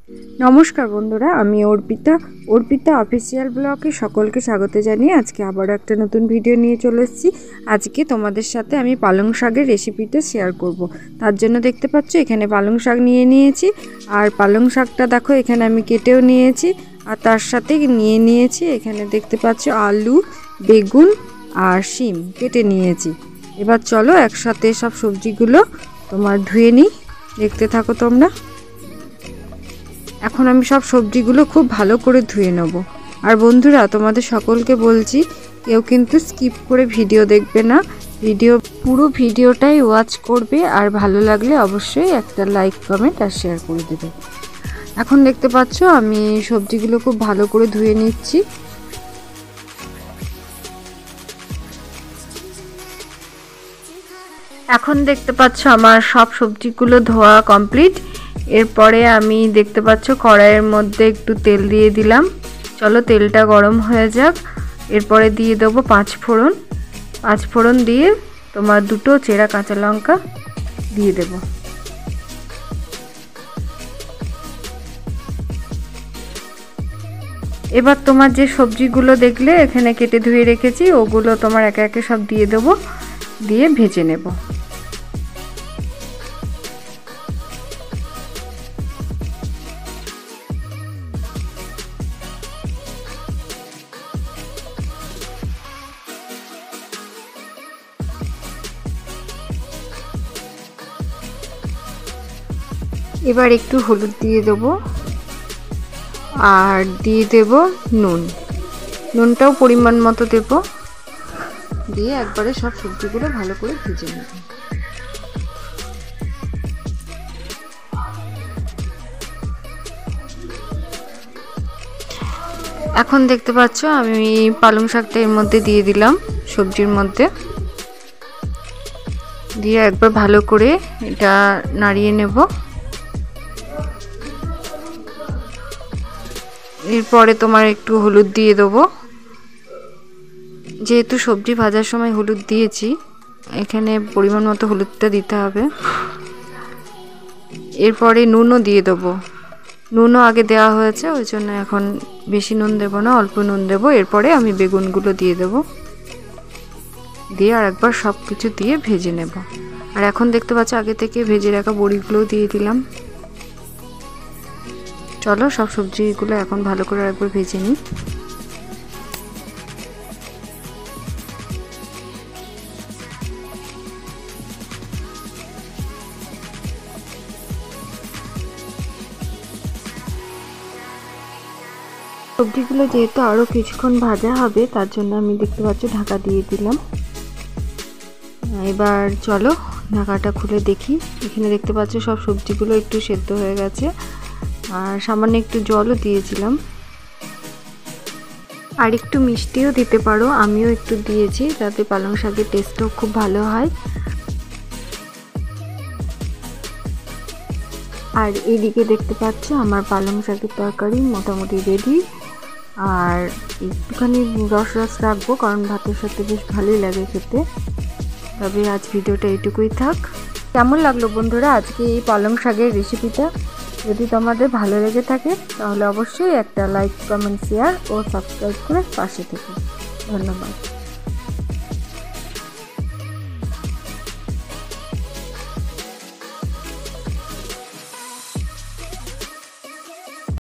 নমস্কার বন্ধুরা, আমি অর্পিতা অফিসিয়াল ব্লগে সকলকে স্বাগত জানিয়ে আজকে আবার একটা নতুন ভিডিও নিয়ে চলে এসেছি। আজকে তোমাদের সাথে আমি পালং শাকের রেসিপিটা শেয়ার করব। তার জন্য দেখতে পাচ্ছ এখানে পালং শাক নিয়ে নিয়েছি, আর পালং শাকটা দেখো এখানে আমি কেটেও নিয়েছি, আর তার সাথে নিয়ে নিয়েছি এখানে দেখতে পাচ্ছ আলু, বেগুন আর শিম কেটে নিয়েছি। এবার চলো একসাথে সব সবজিগুলো তোমার ধুয়ে নিই, দেখতে থাকো তোমরা। এখন আমি সব সবজিগুলো খুব ভালো করে ধুয়ে নেব। আর বন্ধুরা, তোমাদের সকলকে বলছি কেউ কিন্তু স্কিপ করে ভিডিও দেখবে না, পুরো ভিডিওটাই ওয়াচ করবে, আর ভালো লাগলে অবশ্যই একটা লাইক, কমেন্ট আর শেয়ার করে দেবে। এখন দেখতে পাচ্ছ আমি সবজিগুলো খুব ভালো করে ধুয়ে নিচ্ছি। এখন দেখতে পাচ্ছ আমার সব সবজিগুলো ধোয়া কমপ্লিট। এরপরে আমি দেখতে পাচ্ছ কড়াইয়ের মধ্যে একটু তেল দিয়ে দিলাম। চলো তেলটা গরম হয়ে যাক। এরপরে দিয়ে দেবো 5 ফোড়ন। 5 ফোড়ন দিয়ে তোমার 2টো চেরা কাঁচা লঙ্কা দিয়ে দেব। এবার তোমার যে সবজিগুলো দেখলে এখানে কেটে ধুয়ে রেখেছি ওগুলো তোমার একে একে সব দিয়ে দেবো, দিয়ে ভেজে নেব। এবার একটু হলুদ দিয়ে দেবো, আর দিয়ে দেব নুনটাও পরিমাণ মতো দেব, দিয়ে একবারে সব সবজিগুলো ভালো করে ভেজে নেব। এখন দেখতে পাচ্ছ আমি পালং শাকটা এর মধ্যে দিয়ে দিলাম, সবজির মধ্যে দিয়ে একবার ভালো করে এটা নাড়িয়ে নেব। এরপরে তোমার একটু হলুদ দিয়ে দেবো, যেহেতু সবজি ভাজার সময় হলুদ দিয়েছি এখানে পরিমাণ মতো হলুদটা দিতে হবে। এরপরে নুনও দিয়ে দেবো, নুনও আগে দেওয়া হয়েছে ওই জন্য এখন বেশি নুন দেবো না, অল্প নুন দেবো। এরপরে আমি বেগুনগুলো দিয়ে দেবো, দিয়ে আর একবার সব কিছু দিয়ে ভেজে নেব। আর এখন দেখতে পাচ্ছ আগে থেকে ভেজে রাখা বড়িগুলোও দিয়ে দিলাম। চলো সব সবজিগুলো এখন ভালো করে একবার ভেজে নিই। সবজিগুলো যেহেতু আরও কিছুক্ষণ ভাজা হবে তার জন্য আমি দেখতে পাচ্ছি ঢাকা দিয়ে দিলাম। এবার চলো ঢাকাটা খুলে দেখি। এখানে দেখতে পাচ্ছ সব সবজিগুলো একটু সেদ্ধ হয়ে গেছে, আর সামান্য একটু জলও দিয়েছিলাম, আর একটু মিষ্টিও দিতে পারো, আমিও একটু দিয়েছি যাতে পালং শাকের টেস্টও খুব ভালো হয়। আর এদিকে দেখতে পাচ্ছ আমার পালং শাকের তরকারি মোটামুটি রেডি। আর একটুখানি রস রাখবো কারণ ভাতের সাথে বেশ ভালোই লাগে খেতে। তবে আজ ভিডিওটা এইটুকুই থাক। কেমন লাগলো বন্ধুরা আজকে এই পালং শাকের রেসিপিটা? যদি তোমাদের ভালো লেগে থাকে তাহলে অবশ্যই একটা লাইক, কমেন্ট, শেয়ার ও সাবস্ক্রাইব করে পাশে থেকো। ধন্যবাদ।